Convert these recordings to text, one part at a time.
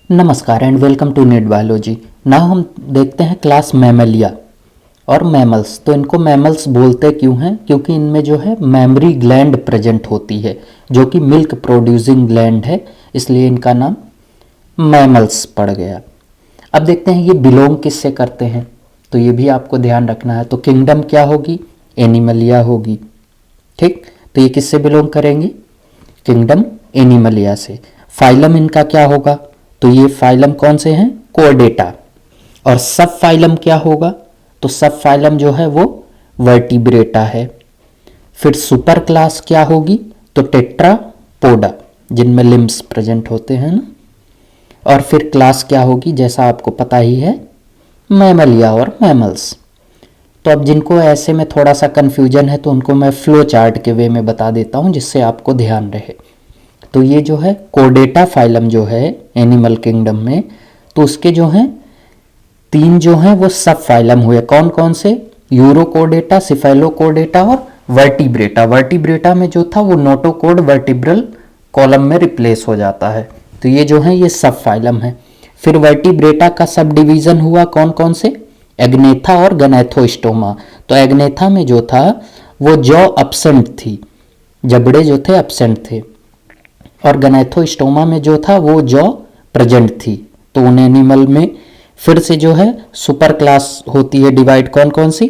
नमस्कार and welcome to net biology. Now हम देखते हैं क्लास मैमलिया और मैमल्स। तो इनको मैमल्स बोलते क्यों हैं? क्योंकि इनमें जो है मैमरी ग्लैंड प्रेजेंट होती है जो कि मिल्क प्रोड्यूसिंग ग्लैंड है, इसलिए इनका नाम मैमल्स पड़ गया। अब देखते हैं ये बिलोंग किससे करते हैं, तो ये भी आपको ध्यान रखना है। तो किंगडम क्या होगी? एनिमलिया होगी। ठीक, तो ये किससे बिलोंग करेंगे? किंगडम एनिमलिया से। फाइलम इनका क्या होगा? तो ये फाइलम कौन से हैं? कोर्डेटा। और सब फाइलम क्या होगा? तो सब फाइलम जो है वो वर्टिब्रेटा है। फिर सुपर क्लास क्या होगी? तो टेट्रापोडा, जिनमें लिम्स प्रेजेंट होते हैं ना। और फिर क्लास क्या होगी? जैसा आपको पता ही है, मैमलिया और मैमल्स। तो अब जिनको ऐसे में थोड़ा सा कन्फ्यूजन है तो उनको मैं फ्लो चार्ट के वे में बता देता हूँ जिससे आपको ध्यान रहे। तो ये जो है कोर्डेटा फाइलम जो है एनिमल किंगडम में, तो उसके जो हैं तीन जो हैं वो सब फाइलम हुए। कौन कौन से? यूरोकोर्डेटा, सिफेलोकोर्डेटा और वर्टिब्रेटा। वर्टिब्रेटा में जो था वो नोटोकोड वर्टिब्रल कॉलम में रिप्लेस हो जाता है। तो ये जो है ये सब फाइलम है। फिर वर्टिब्रेटा का सब डिवीजन हुआ कौन कौन से? एग्नेथा और गैनेथोस्टोमा। तो एग्नेथा में जो था वो जॉ अपसेंट थी, जबड़े जो थे अपसेंट थे। और गैनेथोस्टोमा में जो था वो जॉ प्रेजेंट थी। तो उन एनिमल में फिर से जो है सुपर क्लास होती है डिवाइड। कौन कौन सी?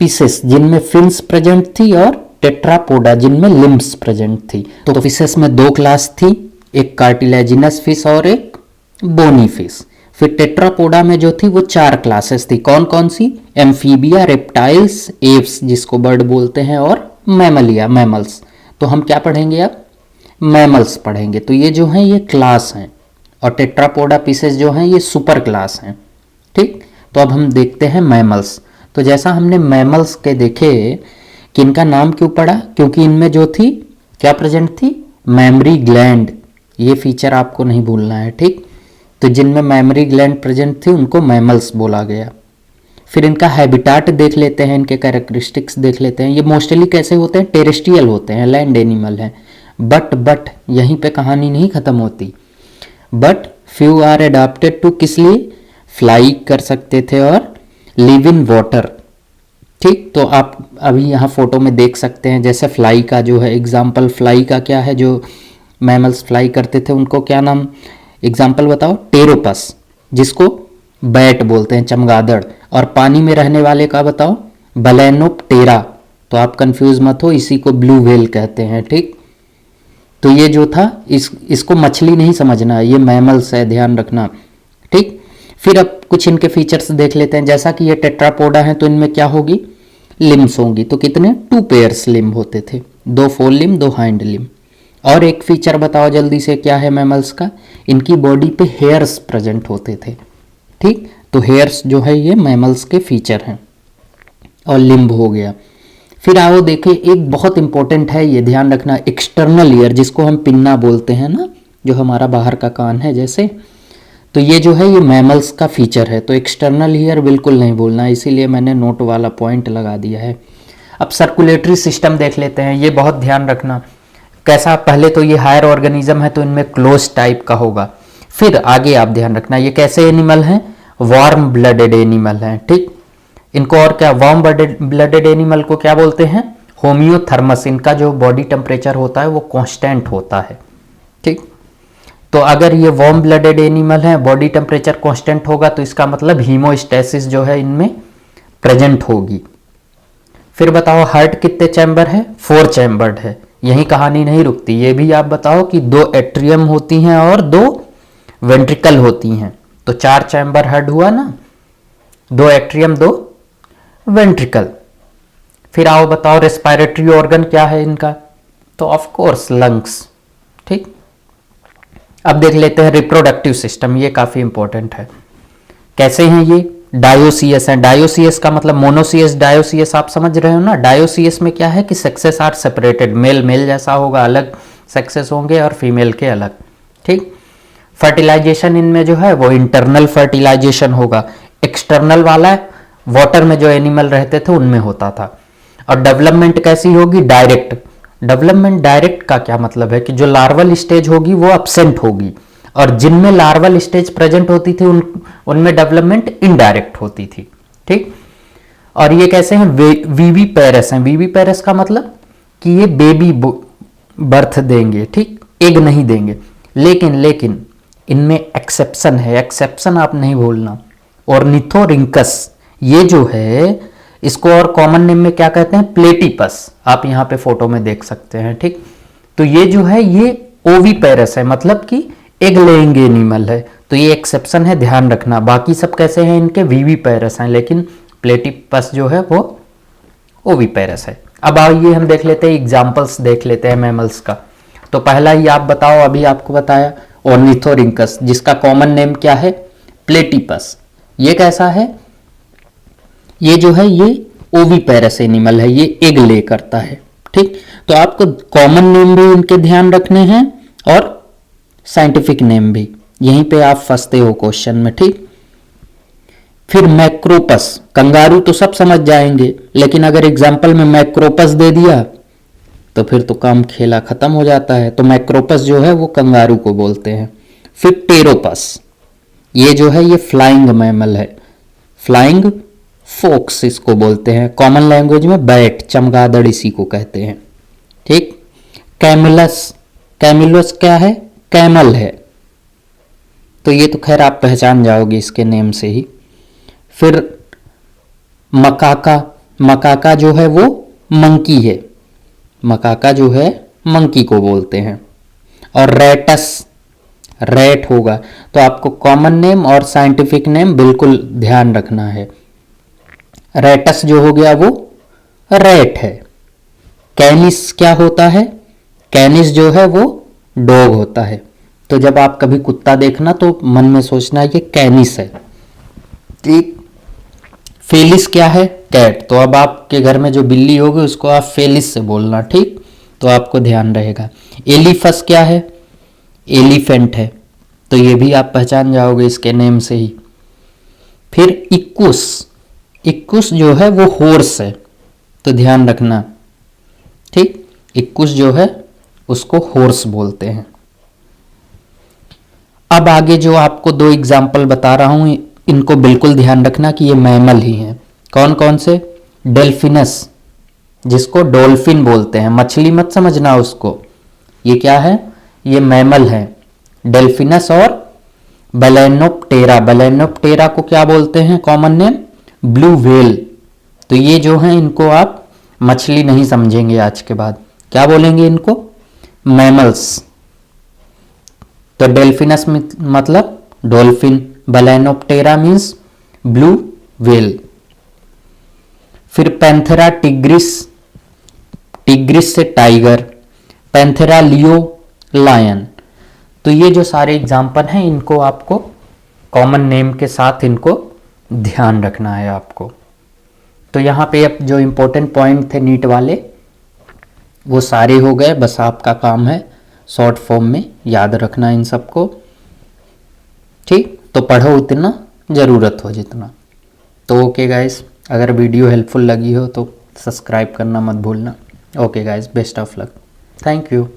पीसेस, जिनमें फिन्स प्रेजेंट थी, और टेट्रापोडा, जिनमें लिम्स प्रेजेंट थी। तो फिशेस में दो क्लास थी, एक कार्टिलेजिनस फिश और एक बोनी फिश। फिर टेट्रापोडा में जो थी वो चार क्लासेस थी। कौन कौन सी? एम्फीबिया, रेप्टाइल्स, एप्स जिसको बर्ड बोलते हैं, और मैमलिया, मैमल्स। तो हम क्या पढ़ेंगे अब? मैमल्स पढ़ेंगे। तो ये जो हैं ये क्लास हैं, और टेट्रापोडा पीसेस जो हैं ये सुपर क्लास हैं। ठीक, तो अब हम देखते हैं मैमल्स। तो जैसा हमने मैमल्स के देखे कि इनका नाम क्यों पड़ा, क्योंकि इनमें जो थी क्या प्रेजेंट थी? Mammary gland. ये फीचर आपको नहीं भूलना है। ठीक, तो जिनमें मैमरी ग्लैंड प्रेजेंट थी उनको मैमल्स बोला गया। फिर इनका हैबिटाट देख लेते हैं, इनके कैरेक्टरिस्टिक्स देख लेते हैं। ये मोस्टली कैसे होते हैं? टेरेस्ट्रियल होते हैं, लैंड एनिमल हैं। बट यहीं पे कहानी नहीं खत्म होती। But few are adapted to, किस लिए? फ्लाई कर सकते थे और लिव इन वाटर। ठीक, तो आप अभी यहाँ फोटो में देख सकते हैं, जैसे फ्लाई का जो है एग्जाम्पल, फ्लाई का क्या है? जो मैमल्स फ्लाई करते थे उनको क्या नाम? एग्जाम्पल बताओ। टेरोपस, जिसको बैट बोलते हैं, चमगादड़। और पानी में रहने वाले का बताओ। बलेनोप्टेरा। तो आप कंफ्यूज मत हो, इसी को ब्लू व्हेल कहते हैं। ठीक, तो ये जो था इसको मछली नहीं समझना है, ये मैमल्स है, ध्यान रखना। ठीक, फिर अब कुछ इनके फीचर्स देख लेते हैं। जैसा कि ये टेट्रापोडा है तो इनमें क्या होगी? लिम्स होंगी। तो कितने? 2 पेयर्स लिम्ब होते थे, 2 फोर लिम्ब, 2 हाइंड लिम्ब। और एक फीचर बताओ जल्दी से, क्या है मैमल्स का? इनकी बॉडी पे हेयर्स प्रेजेंट होते थे। ठीक, तो हेयर्स जो है ये मैमल्स के फीचर हैं। और लिम्ब हो गया। फिर आओ देखें, एक बहुत इंपॉर्टेंट है, ये ध्यान रखना, एक्सटर्नल ईयर, जिसको हम पिन्ना बोलते हैं ना, जो हमारा बाहर का कान है जैसे। तो ये जो है ये मैमल्स का फीचर है। तो एक्सटर्नल ईयर बिल्कुल नहीं भूलना, इसीलिए मैंने नोट वाला पॉइंट लगा दिया है। अब सर्कुलेटरी सिस्टम देख लेते हैं, ये बहुत ध्यान रखना कैसा। पहले तो ये हायर ऑर्गेनिज्म है तो इनमें क्लोज टाइप का होगा। फिर आगे आप ध्यान रखना ये कैसे एनिमल हैं? वार्म ब्लडेड एनिमल हैं। ठीक, इनको और क्या? वार्म ब्लडेड एनिमल को क्या बोलते हैं? होम्योथर्मस। इनका जो बॉडी टेम्परेचर होता है वो कांस्टेंट होता है। ठीक, तो अगर ये वार्म ब्लडेड एनिमल है, बॉडी टेम्परेचर कांस्टेंट होगा, तो इसका मतलब हीमोस्टेसिस जो है इनमें प्रेजेंट होगी। फिर बताओ हार्ट कितने चैम्बर है? 4 चैम्बर्ड है। यही कहानी नहीं रुकती, ये भी आप बताओ कि 2 एट्रियम होती हैं और 2 वेंट्रिकल होती हैं। तो 4 चैम्बर हार्ट हुआ ना, 2 एट्रियम 2 वेंट्रिकल। फिर आओ बताओ रेस्पिरेटरी ऑर्गन क्या है इनका? तो ऑफ कोर्स लंग्स। ठीक, अब देख लेते हैं रिप्रोडक्टिव सिस्टम, ये काफी इंपॉर्टेंट है। कैसे हैं ये? डायोसियस है। डायोसियस का मतलब मोनोसियस, डायोसियस आप समझ रहे हो ना। डायोसियस में क्या है कि sexes are separated, male male जैसा होगा, अलग सेक्सेस होंगे, और फीमेल के अलग। ठीक, फर्टिलाइजेशन इनमें जो है वो इंटरनल फर्टिलाइजेशन होगा। एक्सटर्नल वाला वाटर में जो एनिमल रहते थे उनमें होता था। और डेवलपमेंट कैसी होगी? डायरेक्ट। डेवलपमेंट डायरेक्ट का क्या मतलब है कि जो लार्वल स्टेज होगी वो एब्सेंट होगी, और जिनमें लार्वल स्टेज प्रेजेंट होती थी उनमें डेवलपमेंट इनडायरेक्ट होती थी। ठीक, और ये कैसे हैं, वीवी पेरस हैं। वीवी पेरस का मतलब कि ये बेबी बर्थ देंगे, ठीक, एग नहीं देंगे। लेकिन इनमें एक्सेप्शन है, एक्सेप्शन आप नहीं भूलना। ऑर्निथोरिंकस ये जो है, इसको और कॉमन नेम में क्या कहते हैं, प्लेटिपस, आप यहाँ पे फोटो में देख सकते हैं। ठीक, तो ये जो है ये ओवीपेरस है, मतलब कि एग लेंगे एनिमल है, तो ये एक्सेप्शन है, ध्यान रखना। बाकी सब कैसे हैं, इनके वीवीपेरस हैं, लेकिन प्लेटिपस जो है वो ओवीपेरस है। अब आइए हम देख लेते हैं, एग्जाम्पल्स देख लेते हैं मैमल्स का। तो पहला ही आप बताओ, अभी आपको बताया ऑर्निथोरिंकस, जिसका कॉमन नेम क्या है, प्लेटिपस। ये कैसा है, ये जो है ये ओवीपेरस एनिमल है, ये एग ले करता है। ठीक, तो आपको कॉमन नेम भी इनके ध्यान रखने हैं और साइंटिफिक नेम भी, यहीं पे आप फंसते हो क्वेश्चन में। ठीक, फिर मैक्रोपस, कंगारू तो सब समझ जाएंगे, लेकिन अगर एग्जाम्पल में मैक्रोपस दे दिया तो फिर तो काम खेला खत्म हो जाता है। तो मैक्रोपस जो है वो कंगारू को बोलते हैं। फिर टेरोपस, ये जो है ये फ्लाइंग मैमल है, फ्लाइंग फोक्स इसको बोलते हैं, कॉमन लैंग्वेज में बैट, चमगादड़ इसी को कहते हैं। ठीक, कैमिलस, कैमिलस क्या है, कैमल है, तो ये तो खैर आप पहचान जाओगे इसके नेम से ही। फिर मकाका, मकाका जो है वो मंकी है, मकाका जो है मंकी को बोलते हैं। और रेटस, रेट होगा, तो आपको कॉमन नेम और साइंटिफिक नेम बिल्कुल ध्यान रखना है। रेटस जो हो गया वो रेट है। कैनिस क्या होता है, कैनिस जो है वो डॉग होता है। तो जब आप कभी कुत्ता देखना तो मन में सोचना है कि कैनिस है। ठीक, फेलिस क्या है, कैट, तो अब आपके घर में जो बिल्ली होगी उसको आप फेलिस से बोलना। ठीक, तो आपको ध्यान रहेगा। एलिफस क्या है, एलिफेंट है, तो ये भी आप पहचान जाओगे इसके नेम से ही। फिर इक्कुस, इक्कुस जो है वो हॉर्स है, तो ध्यान रखना। ठीक, इक्कुस जो है उसको हॉर्स बोलते हैं। अब आगे जो आपको दो एग्जाम्पल बता रहा हूं, इनको बिल्कुल ध्यान रखना कि ये मैमल ही हैं। कौन कौन से, डेल्फिनस, जिसको डॉल्फिन बोलते हैं, मछली मत समझना उसको, ये क्या है, ये मैमल है, डेल्फिनस। और बैलेनोप्टेरा, बैलेनोप्टेरा को क्या बोलते हैं कॉमन नेम, ब्लू व्हेल। तो ये जो है इनको आप मछली नहीं समझेंगे आज के बाद, क्या बोलेंगे इनको, मैमल्स। तो डेल्फिनस मतलब dolphin, Balaenoptera means blue whale. फिर पैंथेरा टिग्रिस, टिग्रिस से टाइगर, पैंथेरा लियो लायन। तो ये जो सारे एग्जाम्पल हैं इनको आपको कॉमन नेम के साथ इनको ध्यान रखना है आपको। तो यहाँ पे अब जो इम्पोर्टेंट पॉइंट थे नीट वाले वो सारे हो गए, बस आपका काम है शॉर्ट फॉर्म में याद रखना इन सबको। ठीक, तो पढ़ो उतना, ज़रूरत हो जितना। तो ओके गाइस, अगर वीडियो हेल्पफुल लगी हो तो सब्सक्राइब करना मत भूलना। Okay guys, best of luck, thank you.